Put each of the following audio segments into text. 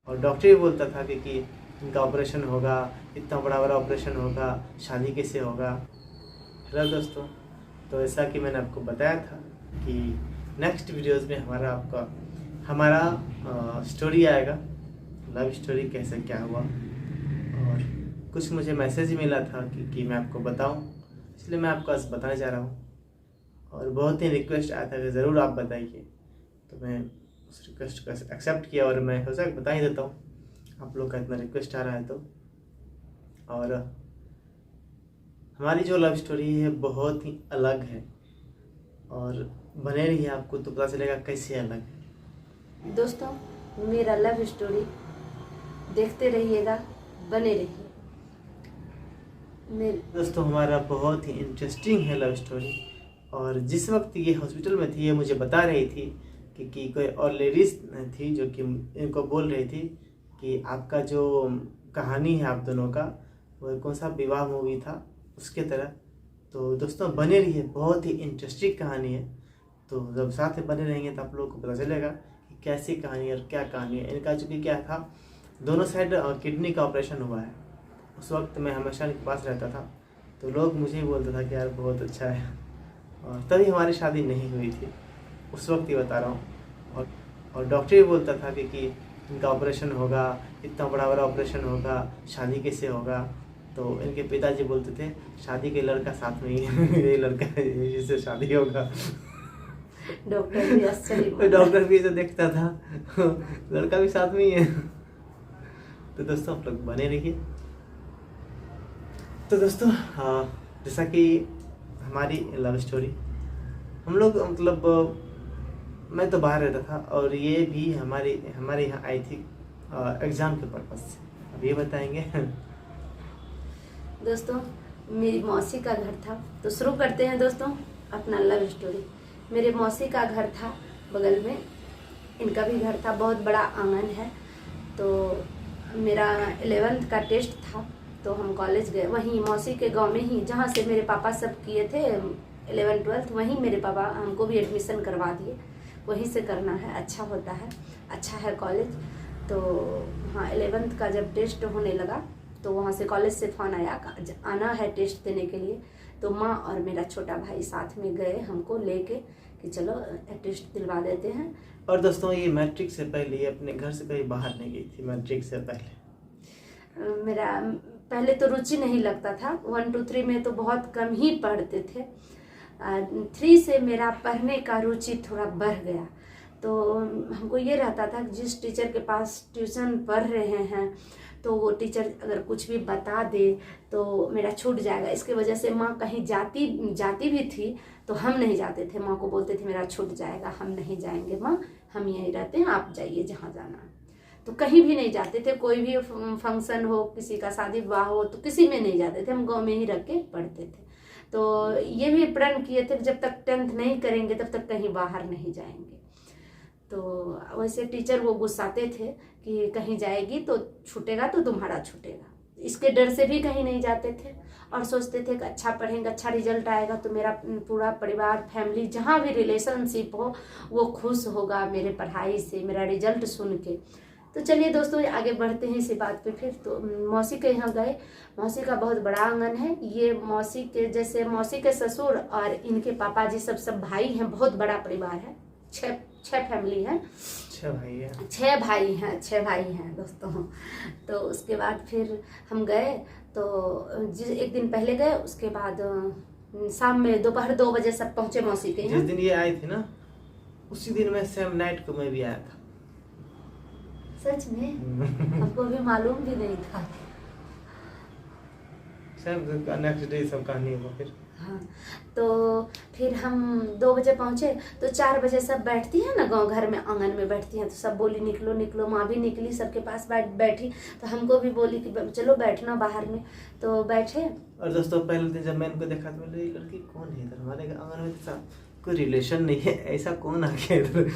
और डॉक्टर भी बोलता था कि इनका ऑपरेशन होगा, इतना बड़ा बड़ा ऑपरेशन होगा, शादी कैसे होगा। हेलो दोस्तों, तो ऐसा कि मैंने आपको बताया था कि नेक्स्ट वीडियोस में हमारा स्टोरी आएगा, लव स्टोरी कैसे क्या हुआ। और कुछ मुझे मैसेज मिला था कि मैं आपको बताऊं, इसलिए मैं आपको आज बताने जा रहा हूं। और बहुत ही रिक्वेस्ट आया था कि ज़रूर आप बताइए, तो मैं उस रिक्वेस्ट को एक्सेप्ट किया और मैं सोचा बता ही देता हूँ, आप लोग का इतना रिक्वेस्ट आ रहा है तो। और हमारी जो लव स्टोरी है बहुत ही अलग है, और बने रहिए, आपको तो पता चलेगा कैसे अलग है। दोस्तों, मेरा लव स्टोरी देखते रहिएगा, बने रहिए। दोस्तों, हमारा बहुत ही इंटरेस्टिंग है लव स्टोरी। और जिस वक्त ये हॉस्पिटल में थी, ये मुझे बता रही थी कि कोई और लेडीज़ थी जो कि इनको बोल रही थी कि आपका जो कहानी है आप दोनों का, वो कौन सा विवाह मूवी था उसके तरह। तो दोस्तों बने रहिए, बहुत ही इंटरेस्टिंग कहानी है। तो जब साथ में बने रहेंगे तो आप लोगों को पता चलेगा कि कैसी कहानी है और क्या कहानी है इनका। चूँकि क्या था, दोनों साइड किडनी का ऑपरेशन हुआ है। उस वक्त मैं हमेशा इनके पास रहता था, तो लोग मुझे ही बोलते था कि यार बहुत अच्छा है। और तभी हमारी शादी नहीं हुई थी, उस वक्त ही बता रहा हूँ। और डॉक्टर भी बोलता था कि इनका ऑपरेशन होगा, इतना बड़ा बड़ा ऑपरेशन होगा, शादी कैसे होगा। तो इनके पिताजी बोलते थे शादी के लड़का साथ में ही है, ये लड़का है जिससे शादी होगा। डॉक्टर भी आश्चर्य डॉक्टर भी इसे देखता था, लड़का भी साथ में ही है। तो दोस्तों आप लोग बने रहिए। तो दोस्तों जैसा कि हमारी लव स्टोरी, हम लोग मतलब मैं तो बाहर रहता था और ये भी हमारे यहाँ आई थी एग्ज़ाम के पर्पज़ से। अब ये बताएंगे। दोस्तों, मेरी मौसी का घर था। तो शुरू करते हैं दोस्तों अपना लव स्टोरी। मेरे मौसी का घर था बगल में, इनका भी घर था, बहुत बड़ा आंगन है। तो मेरा 11th का टेस्ट था, तो हम कॉलेज गए वहीं मौसी के गांव में ही, जहाँ से मेरे पापा सब किए थे 11th 12th, वहीं मेरे पापा हमको भी एडमिशन करवा दिए। वहीं से करना है, अच्छा होता है, अच्छा है कॉलेज। तो हाँ, 11th का जब टेस्ट होने लगा तो वहाँ से कॉलेज से फ़ोन आया, आना है टेस्ट देने के लिए। तो माँ और मेरा छोटा भाई साथ में गए हमको लेके कि चलो टेस्ट दिलवा देते हैं। और दोस्तों, ये मैट्रिक से पहले ये अपने घर से कहीं बाहर नहीं गई थी। मैट्रिक से पहले मेरा पहले तो रुचि नहीं लगता था, 1 2 3 में तो बहुत कम ही पढ़ते थे। 3 से मेरा पढ़ने का रुचि थोड़ा बढ़ गया। तो हमको ये रहता था कि जिस टीचर के पास ट्यूशन पढ़ रहे हैं तो वो टीचर अगर कुछ भी बता दे तो मेरा छूट जाएगा। इसके वजह से माँ कहीं जाती भी थी तो हम नहीं जाते थे। माँ को बोलते थे मेरा छूट जाएगा, हम नहीं जाएंगे माँ, हम यहीं रहते हैं, आप जाइए जहाँ जाना है। तो कहीं भी नहीं जाते थे, कोई भी फंक्शन हो, किसी का शादी विवाह हो तो किसी में नहीं जाते थे, हम गाँव में ही रख के पढ़ते थे। तो ये भी प्रण किए थे कि जब तक 10th नहीं करेंगे तब तक कहीं बाहर नहीं जाएंगे। तो वैसे टीचर वो गुस्साते थे कि कहीं जाएगी तो छूटेगा तो तुम्हारा छूटेगा, इसके डर से भी कहीं नहीं जाते थे। और सोचते थे कि अच्छा पढ़ेंगे, अच्छा रिजल्ट आएगा तो मेरा पूरा परिवार, फैमिली, जहाँ भी रिलेशनशिप हो वो खुश होगा मेरे पढ़ाई से, मेरा रिजल्ट सुन के। तो चलिए दोस्तों आगे बढ़ते हैं इसी बात पे। फिर तो मौसी के यहाँ गए। मौसी का बहुत बड़ा आंगन है। ये मौसी के जैसे मौसी के ससुर और इनके पापा जी सब भाई हैं, बहुत बड़ा परिवार है। छह फैमिली है, 6 भाई है। 6 भाई हैं दोस्तों। तो उसके बाद फिर हम गए, तो एक दिन पहले गए, उसके बाद शाम में दोपहर 2 बजे सब पहुंचे मौसी के यहाँ। जिस दिन ये आई थी ना, उसी दिन मैं सेम नाइट को मैं भी आया था। सच में? हमको भी मालूम भी नहीं था। सेम नेक्स्ट डे सब कहानी हुआ फिर। हाँ, तो फिर हम 2 बजे पहुंचे तो 4 बजे सब बैठती है ना गांव घर में, आंगन में बैठती हैं, तो सब बोली निकलो निकलो। माँ भी निकली, सबके पास बैठी, तो हमको भी बोली कि चलो बैठना बाहर में। तो बैठे। और दोस्तों पहले दिन जब मैं इनको देखा तो मैंने, ये लड़की कौन है इधर, हमारे आंगन में तो कोई रिलेशन नहीं है, ऐसा कौन आ गया इधर।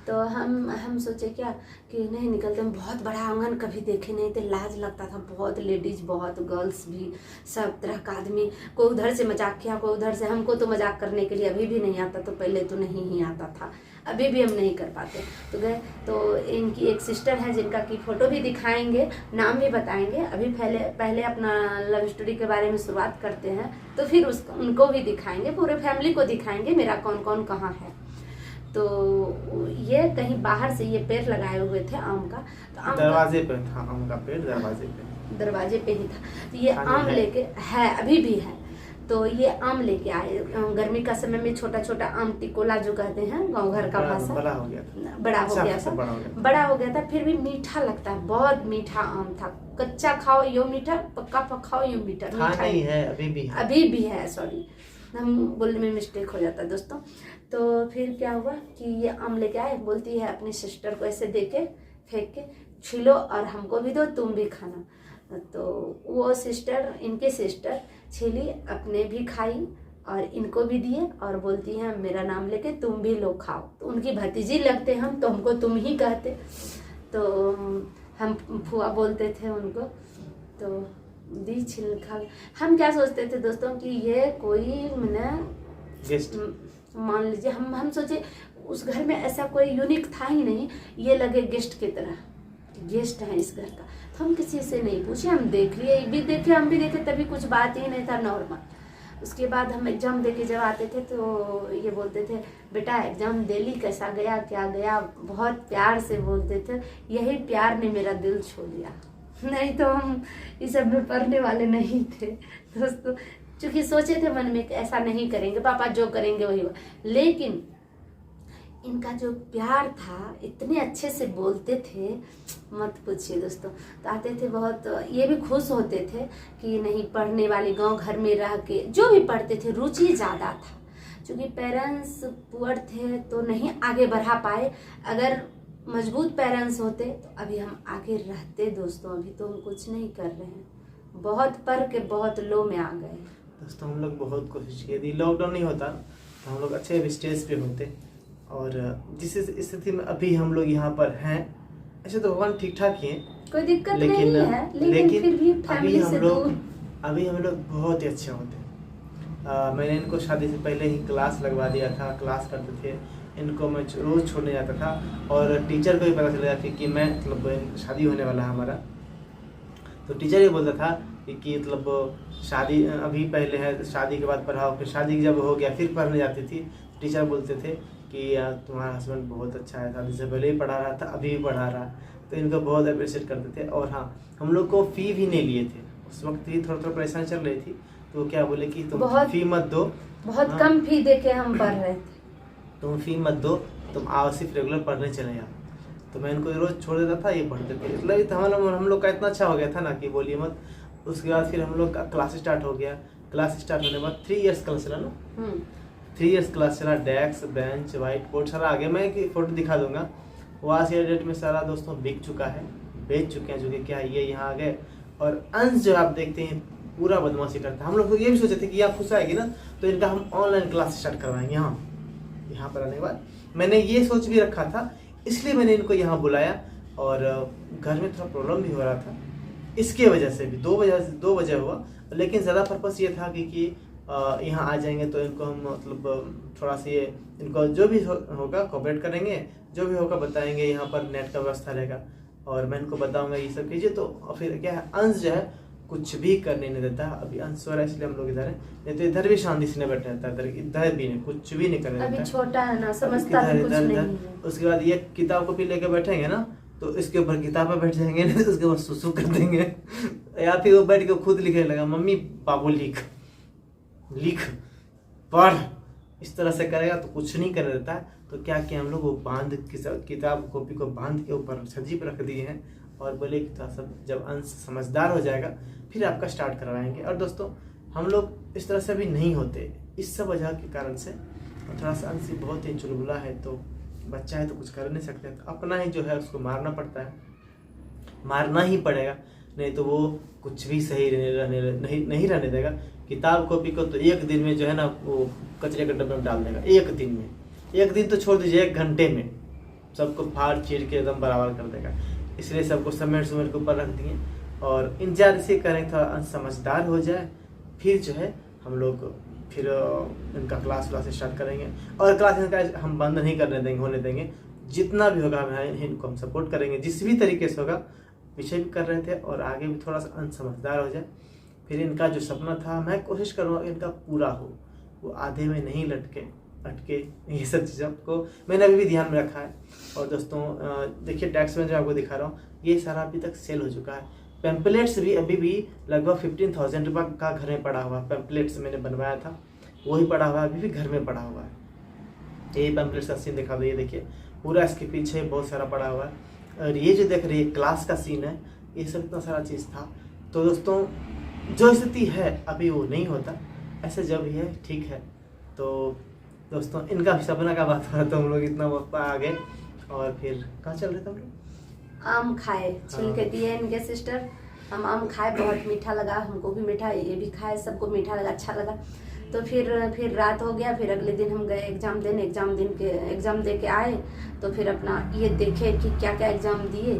तो हम सोचे क्या कि नहीं निकलते, हम बहुत बड़ा आंगन कभी देखे नहीं थे, लाज लगता था बहुत, लेडीज़ बहुत, गर्ल्स भी, सब तरह का आदमी, कोई उधर से मजाक किया, कोई उधर से। हमको तो मजाक करने के लिए अभी भी नहीं आता, तो पहले तो नहीं ही आता था, अभी भी हम नहीं कर पाते। तो गए, तो इनकी एक सिस्टर है जिनका की फ़ोटो भी दिखाएंगे, नाम भी बताएंगे। अभी पहले अपना लव स्टोरी के बारे में शुरुआत करते हैं, तो फिर उनको भी दिखाएंगे, पूरे फैमिली को दिखाएंगे मेरा कौन कौन कहाँ है। तो ये कहीं बाहर से ये पेड़ लगाए हुए थे आम का, तो आम दरवाजे पे था आम का पेड़, दरवाजे पे ही था। तो ये आम लेके है, अभी भी है। तो ये आम लेके आए, गर्मी का समय में छोटा छोटा आम, टिकोला जो कहते हैं गाँव घर का भाषा, बड़ा हो गया था, बड़ा हो गया था, फिर भी मीठा लगता है, बहुत मीठा आम था। कच्चा खाओ यो मीठा, पक्का खाओ यो मीठा, नहीं है, अभी भी है, सॉरी हम बोलने में मिस्टेक हो जाता है दोस्तों। तो फिर क्या हुआ कि ये आम लेके आए, बोलती है अपनी सिस्टर को ऐसे दे के, फेंक के, छिलो और हमको भी दो, तुम भी खाना। तो वो सिस्टर, इनके सिस्टर छिली, अपने भी खाई और इनको भी दिए, और बोलती है मेरा नाम लेके तुम भी लोग खाओ। तो उनकी भतीजी लगते हम, तो हमको तुम ही कहते, तो हम फुआ बोलते थे उनको। तो दी छिलका। हम क्या सोचते थे दोस्तों कि ये कोई मान लीजिए, हम सोचे उस घर में ऐसा कोई यूनिक था ही नहीं, ये लगे गेस्ट की तरह, गेस्ट है इस घर का। तो हम किसी से नहीं पूछे, हम देख लिए, हम भी देखे, तभी कुछ बात ही नहीं था, नॉर्मल। उसके बाद हम एग्जाम दे के जब आते थे तो ये बोलते थे बेटा एग्जाम दे ली, कैसा गया, क्या गया, बहुत प्यार से बोलते थे। यही प्यार ने मेरा दिल छू लिया, नहीं तो हम इस सब में पढ़ने वाले नहीं थे दोस्तों। क्योंकि सोचे थे मन में कि ऐसा नहीं करेंगे, पापा जो करेंगे वही हुआ। लेकिन इनका जो प्यार था, इतने अच्छे से बोलते थे, मत पूछिए दोस्तों। तो आते थे बहुत, ये भी खुश होते थे कि नहीं, पढ़ने वाले गांव घर में रह के जो भी पढ़ते थे, रुचि ज़्यादा था। क्योंकि पेरेंट्स पुअर थे तो नहीं आगे बढ़ा पाए, अगर मजबूत पेरेंट्स होते तो अभी हम आगे रहते दोस्तों। अभी तो हम कुछ नहीं कर रहे हैं, बहुत पढ़ के बहुत लो में आ गए दोस्तों। हम लोग बहुत कोशिश की, यदि लॉकडाउन नहीं होता तो हम लोग अच्छे स्टेज पे होते, और जिस स्थिति में अभी हम लोग यहाँ पर हैं, ऐसे तो भगवान ठीक ठाक ही है, कोई दिक्कत नहीं है, लेकिन फिर भी फैमिली से दूर। अभी हम लोग बहुत ही अच्छे होते। मैंने इनको शादी से पहले ही क्लास लगवा दिया था, क्लास करते थे, इनको मैं रोज़ छोड़ने जाता था, और टीचर को भी पता चल जाता कि मैं मतलब शादी होने वाला है हमारा, तो टीचर ये बोलता था कि मतलब शादी अभी पहले है, शादी के बाद पढ़ाओ, फिर शादी जब हो गया फिर पढ़ने जाती थी, टीचर बोलते थे कि यार तुम्हारा हस्बैंड बहुत अच्छा है, शादी से पहले ही पढ़ा रहा था, अभी भी पढ़ा रहा। तो इनको बहुत अप्रिशिएट करते थे। और हाँ, हम लोग को फ़ी भी नहीं लिए थे, उस वक्त ही थोड़ा परेशानी चल रही थी, तो क्या बोले कि तुम फ़ी मत दो, बहुत कम फी दे के हम पढ़ रहे थे, तुम फ़ी मत दो, तुम आओ सिर्फ रेगुलर पढ़ने चले जाओ। तो मैं इनको रोज़ छोड़ देता था, ये पढ़ते थे। मतलब हम लोग का इतना अच्छा हो गया था ना कि बोलिए मत। उसके बाद फिर हम लोग का क्लास स्टार्ट हो गया। क्लास स्टार्ट होने के बाद 3 इयर्स क्लास चला ना, 3 इयर्स क्लास चला, डेस्क बेंच व्हाइट बोर्ड सारा आ गया। मैं एक फ़ोटो दिखा दूंगा, वो आज के डेट में सारा दोस्तों बिक चुका है, बेच चुके हैं, जो कि क्या ये यहाँ आ गए। और अंश जो आप देखते हैं पूरा बदमाशी करता है। हम लोग तो ये भी सोचे थे कि यहाँ खुश आएगी ना तो इनका हम ऑनलाइन क्लास स्टार्ट करवाएंगे। यहाँ पर आने के बाद मैंने ये सोच भी रखा था, इसलिए मैंने इनको यहाँ बुलाया। और घर में थोड़ा प्रॉब्लम भी हो रहा था, इसके वजह से भी 2 वजह हुआ। लेकिन ज़्यादा पर्पस ये था कि यहाँ आ जाएंगे तो इनको हम मतलब थोड़ा सा ये इनको जो भी होगा कोऑपरेट करेंगे, जो भी होगा बताएंगे। यहाँ पर नेट का व्यवस्था रहेगा और मैं इनको बताऊंगा ये सब कीजिए। तो फिर क्या है, अंश जो है कुछ भी करने नहीं देता। अभी अंश सो रहा है इसलिए हम लोग इधर है, नहीं तो इधर भी शांति से नहीं बैठने देता, इधर भी नहीं, कुछ भी नहीं करने देता। अभी छोटा है ना, समझता भी कुछ नहीं है। उसके बाद ये किताब कॉपी लेके बैठेंगे ना तो इसके ऊपर किताब पे बैठ जाएंगे, उसके बाद सुसु कर देंगे, या फिर वो बैठ के खुद लिखने लगा, मम्मी बाबू लिख पढ़, इस तरह से करेगा तो कुछ नहीं करने देता है। तो क्या किया हम लोग, वो बांध किताब कॉपी को बांध के ऊपर छज्जी पर रख दिए हैं और बोले कि थोड़ा सा जब अंश समझदार हो जाएगा फिर आपका स्टार्ट करवाएंगे। और दोस्तों हम लोग इस तरह से भी नहीं होते, इस सब वजह के कारण से थोड़ा सा अंश बहुत ही चुलबुला है, तो बच्चा है तो कुछ कर नहीं सकते, तो अपना ही जो है उसको मारना पड़ता है, मारना ही पड़ेगा, नहीं तो वो कुछ भी सही नहीं रहने देगा। किताब कॉपी को तो एक दिन में जो है ना वो कचरे के डब्बे में डाल देगा, एक दिन में, एक दिन तो छोड़ दीजिए, 1 घंटे में सबको फाड़ चीर के एकदम बराबर कर देगा। इसलिए सबको समेट के ऊपर रख दिए और इंतजार इसे करें थोड़ा समझदार हो जाए, फिर जो है हम लोग फिर इनका क्लास स्टार्ट करेंगे। और क्लास इनका हम बंद नहीं करने देंगे, होने देंगे। जितना भी होगा इनको हम सपोर्ट करेंगे, जिस भी तरीके से होगा। पीछे भी कर रहे थे और आगे भी थोड़ा सा समझदार हो जाए। फिर इनका जो सपना था मैं कोशिश करूँगा इनका पूरा हो, वो आधे में नहीं अटके। ये सब चीज़ों को मैंने अभी भी ध्यान में रखा है। और दोस्तों देखिए डेस्क में जो आपको दिखा रहा हूँ ये सारा अभी तक सेल हो चुका है। पैम्पलेट्स भी अभी भी लगभग 15,000 रुपये का घर में पड़ा हुआ है। पैम्पलेट्स मैंने बनवाया था वही पड़ा हुआ है, अभी भी घर में पड़ा हुआ है। ये पैम्पलेट्स का सीन दिखा दो, ये देखिए पूरा इसके पीछे बहुत सारा पड़ा हुआ है। और ये जो देख रही है क्लास का सीन है, ये सब इतना सारा चीज़ था। तो दोस्तों जो स्थिति है अभी वो नहीं होता, ऐसे जब भी है ठीक है। तो दोस्तों इनका भी सपना का बात हो रहा था, हम लोग इतना वक्त आ गए। और फिर कहाँ चल रहे थे हम लोग? आम खाए, छिलके दिए इनके सिस्टर, हम आम खाए, बहुत मीठा लगा, हमको भी मीठा, ये भी खाए, सबको मीठा लगा, अच्छा लगा। तो फिर रात हो गया। फिर अगले दिन हम गए एग्ज़ाम दे के आए। तो फिर अपना ये देखे कि क्या क्या एग्ज़ाम दिए,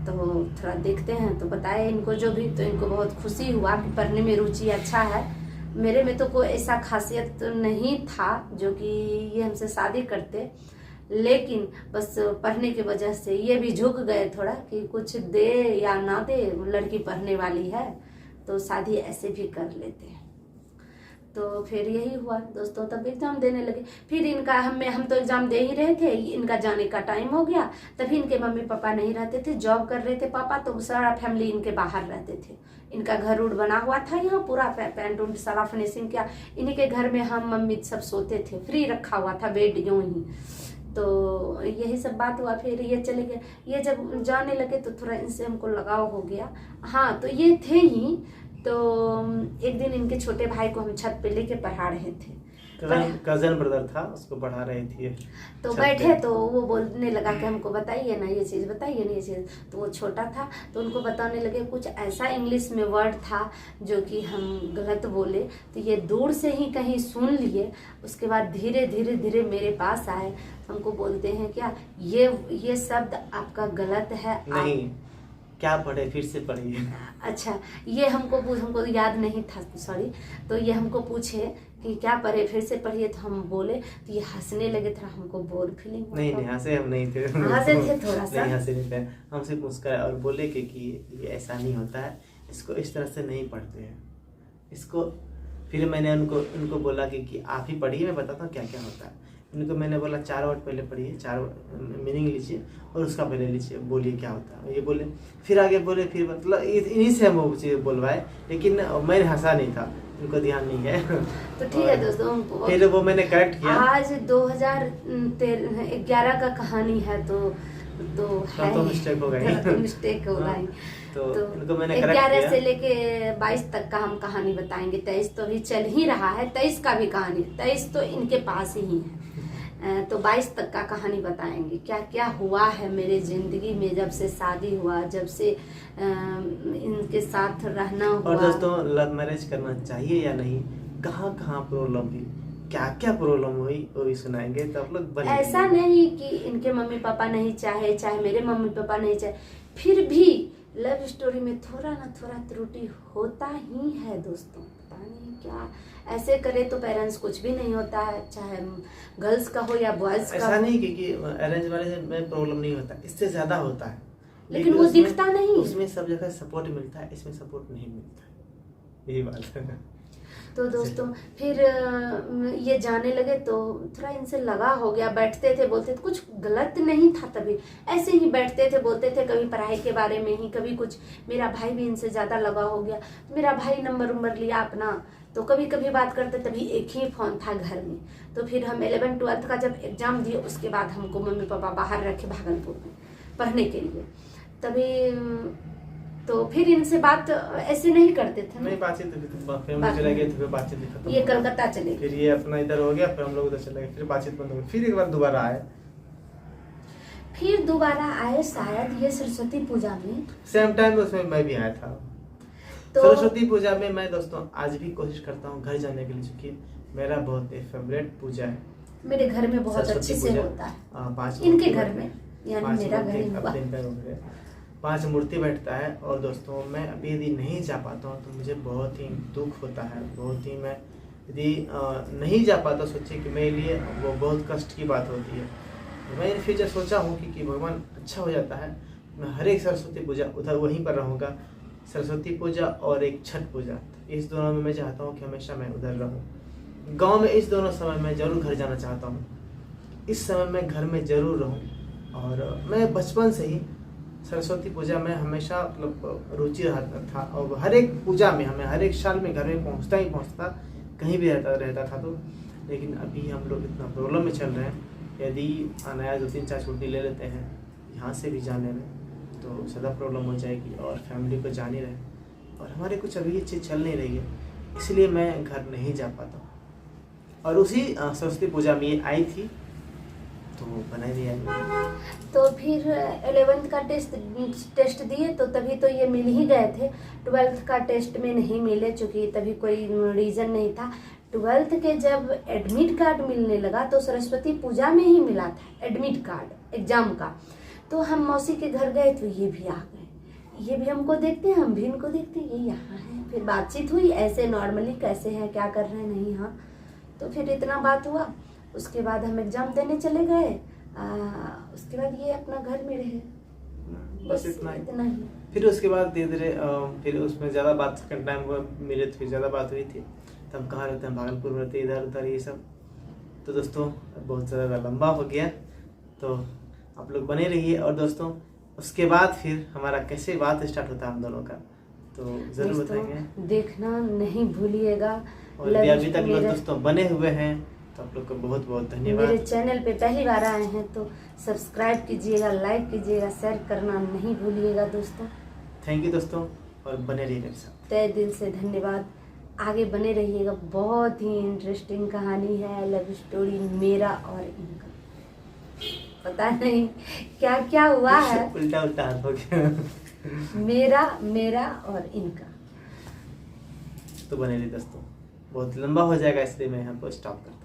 तो थोड़ा देखते हैं। तो बताए इनको जो भी, तो इनको बहुत खुशी हुआ कि पढ़ने में रुचि अच्छा है। मेरे में तो कोई ऐसा खासियत नहीं था जो कि ये हमसे शादी करते, लेकिन बस पढ़ने की वजह से ये भी झुक गए थोड़ा कि कुछ दे या ना दे, लड़की पढ़ने वाली है तो शादी ऐसे भी कर लेते हैं। तो फिर यही हुआ दोस्तों, तब एग्ज़ाम देने लगे। फिर इनका हम तो एग्ज़ाम दे ही रहे थे, इनका जाने का टाइम हो गया। तभी इनके मम्मी पापा नहीं रहते थे, जॉब कर रहे थे पापा, तो सारा फैमिली इनके बाहर रहते थे। इनका घर उड़ बना हुआ था यहाँ, पूरा पेंट उंट सारा फिनिशिंग किया। इन्हीं के घर में हम मम्मी सब सोते थे, फ्री रखा हुआ था बेड यूँ ही। तो यही सब बात हुआ। फिर ये चले गए। ये जब जाने लगे तो थोड़ा इनसे हमको लगाव हो गया। हाँ, तो ये थे ही। तो एक दिन इनके छोटे भाई को हम छत पे लेके पढ़ा रहे थे, कजन ब्रदर था, उसको पढ़ा रही थी। तो बैठे तो वो बोलने लगा कि हमको बताइए ना ये चीज़, बताइए ना ये चीज़। तो वो छोटा था तो उनको बताने लगे। कुछ ऐसा इंग्लिश में वर्ड था जो कि हम गलत बोले, तो ये दूर से ही कहीं सुन लिए। उसके बाद धीरे धीरे मेरे पास आए। हमको बोलते हैं क्या ये शब्द आपका गलत है, नहीं क्या पढ़े, फिर से पढ़िए। अच्छा, ये हमको याद नहीं था, सॉरी। तो ये हमको पूछे कि क्या पढ़े, फिर से पढ़िए। तो हम बोले तो ये हंसने लगे थोड़ा, हमको बोर फीलिंग। नहीं हंसे हम नहीं थे, हंसे थे थोड़ा सा, नहीं हंसे नहीं थे। हमसे मुस्कुराए और बोले कि ये ऐसा नहीं होता है, इसको इस तरह से नहीं पढ़ते हैं इसको। फिर मैंने उनको बोला कि आप ही पढ़िए, मैं बताता हूँ क्या क्या होता है। इनको मैंने बोला 4 वर्ड पहले पढ़िए, 4 मीनिंग लीजिए और उसका पहले लीजिए, बोलिए क्या होता है। ये बोले, फिर आगे बोले, फिर मतलब इन्हीं से हम वो चीज़ बोलवाए, लेकिन मैंने हंसा नहीं था, उनको ध्यान नहीं है। तो ठीक है दोस्तों, फिर वो मैंने करेक्ट किया। आज 2011 का कहानी है तो मिस्टेक हो गई। मिस्टेक हो गई। तो तो मैंने 11 से लेके 22 तक का हम कहानी बताएंगे। 23 तो अभी चल ही रहा है, 23 का भी कहानी, 23 तो इनके पास ही है। तो 22 तक का कहानी बताएंगे क्या क्या हुआ है मेरे ज़िंदगी में, जब से शादी हुआ, जब से इनके साथ रहना हुआ। और दोस्तों लव मैरिज करना चाहिए या नहीं, कहाँ कहाँ प्रॉब्लम हुई, क्या क्या प्रॉब्लम हुई, वो भी सुनाएंगे। तो आप लोग ऐसा नहीं कि इनके मम्मी पापा नहीं चाहे, चाहे मेरे मम्मी पापा नहीं चाहे, फिर भी लव स्टोरी में थोड़ा ना थोड़ा त्रुटि होता ही है दोस्तों। पता नहीं क्या ऐसे करे तो पेरेंट्स कुछ भी नहीं होता है, चाहे गर्ल्स का हो या बॉयज का। ऐसा नहीं कि अरेंज मैरिज में प्रॉब्लम नहीं होता, इससे ज्यादा होता है, लेकिन वो दिखता नहीं। उसमें सब जगह सपोर्ट मिलता है, इसमें सपोर्ट नहीं मिलता, यही बात है। तो दोस्तों फिर ये जाने लगे तो थोड़ा इनसे लगा हो गया। बैठते थे, बोलते थे, कुछ गलत नहीं था तभी, ऐसे ही बैठते थे, बोलते थे, कभी पढ़ाई के बारे में ही, कभी कुछ। मेरा भाई भी इनसे ज़्यादा लगा हो गया, तो मेरा भाई नंबर लिया अपना, तो कभी कभी बात करते। तभी एक ही फ़ोन था घर में। तो फिर हम 11th-12th का जब एग्ज़ाम दिए, उसके बाद हमको मम्मी पापा बाहर रखे भागलपुर में पढ़ने के लिए। तभी तो फिर इनसे बात ऐसे नहीं करते थे, नहीं बातचीत, फिर चले गए, फिर बातचीत खत्म। ये कलकत्ता चले, फिर ये अपना इधर हो गया, फिर हम लोग उधर चले गए, फिर बातचीत बंद हो गई। फिर एक बार दोबारा आए, फिर दोबारा आए शायद ये सरस्वती पूजा में, सेम टाइम उसमें मैं भी आया था। तो सरस्वती पूजा में मैं दोस्तों आज भी कोशिश करता हूँ घर जाने के लिए, क्योंकि मेरा बहुत फेवरेट पूजा है। मेरे घर में बहुत अच्छे से होता है, 5 इनके घर में यानी 5 मेरा घर मूर्ति ही अब हुआ। दिन तक हो गए। 5 मूर्ति बैठता है। और दोस्तों मैं अभी यदि नहीं जा पाता हूँ तो मुझे बहुत ही दुख होता है, बहुत ही मैं यदि नहीं जा पाता, सोचिए कि मेरे लिए वो बहुत कष्ट की बात होती है। मैं इन फ्यूचर सोचा हूँ कि भगवान अच्छा हो जाता है, मैं हर एक सरस्वती पूजा उधर वहीं पर रहूँगा। सरस्वती पूजा और एक छठ पूजा, इस दोनों में मैं चाहता हूँ कि हमेशा मैं उधर रहूँ। गांव में इस दोनों समय मैं ज़रूर घर जाना चाहता हूँ, इस समय मैं घर में ज़रूर रहूँ। और मैं बचपन से ही सरस्वती पूजा में हमेशा मतलब रुचि रहता था, और हर एक पूजा में हमें हर एक साल में घर में पहुँचता ही पहुँचता, कहीं भी रहता था। तो लेकिन अभी हम लोग इतना प्रॉब्लम में चल रहे हैं, यदि नया 2-3-4 छुट्टी ले लेते हैं यहाँ से भी जाने में तो ज़्यादा प्रॉब्लम हो जाएगी, और फैमिली को जान ही रहे, और हमारे कुछ अभी ये चीज़ चल नहीं रही है, इसलिए मैं घर नहीं जा पाता। और उसी सरस्वती पूजा में ये आई थी तो बना दिया। तो फिर 11th का टेस्ट दिए तो तभी तो ये मिल ही गए थे। 12th का टेस्ट में नहीं मिले, चूँकि तभी कोई रीज़न नहीं था। 12th के जब एडमिट कार्ड मिलने लगा तो सरस्वती पूजा में ही मिला था एडमिट कार्ड एग्ज़ाम का। तो हम मौसी के घर गए तो ये भी आ गए, ये भी हमको देखते हैं, हम भी इनको देखते हैं, ये यहाँ है। फिर बातचीत हुई ऐसे नॉर्मली, कैसे हैं, क्या कर रहे हैं, नहीं, हाँ। तो फिर इतना बात हुआ। उसके बाद हम एग्ज़ाम देने चले गए। उसके बाद ये अपना घर में रहे, बस इतना ही। फिर उसके बाद धीरे धीरे फिर उसमें ज़्यादा बात सेकंड टाइम हुआ मिले तो फिर ज़्यादा बात हुई थी। तब कहाँ रहते हैं, भागलपुर में रहते, इधर उधर ये सब। तो दोस्तों बहुत ज़्यादा लंबा हो गया, तो आप लोग बने रहिए। और दोस्तों उसके बाद फिर हमारा कैसे बात स्टार्ट होता है हम दोनों का, तो ज़रूर बताएंगे, देखना नहीं भूलिएगा। और यदि अभी तक लोग दोस्तों बने हुए हैं तो आप लोग को बहुत बहुत धन्यवाद। मेरे चैनल पे पहली बार आए हैं तो सब्सक्राइब कीजिएगा, लाइक कीजिएगा, शेयर करना नहीं भूलिएगा दोस्तों। थैंक यू दोस्तों, और बने रहिए मेरे साथ। तहे दिल से धन्यवाद, आगे बने रहिएगा। बहुत ही इंटरेस्टिंग कहानी है, लव स्टोरी मेरा और इनका। पता नहीं क्या क्या हुआ है, उल्टा उल्टा हो गया। मेरा और इनका। तो बने रहिए दोस्तों, बहुत लंबा हो जाएगा इसलिए मैं यहाँ पर स्टॉप करता हूँ।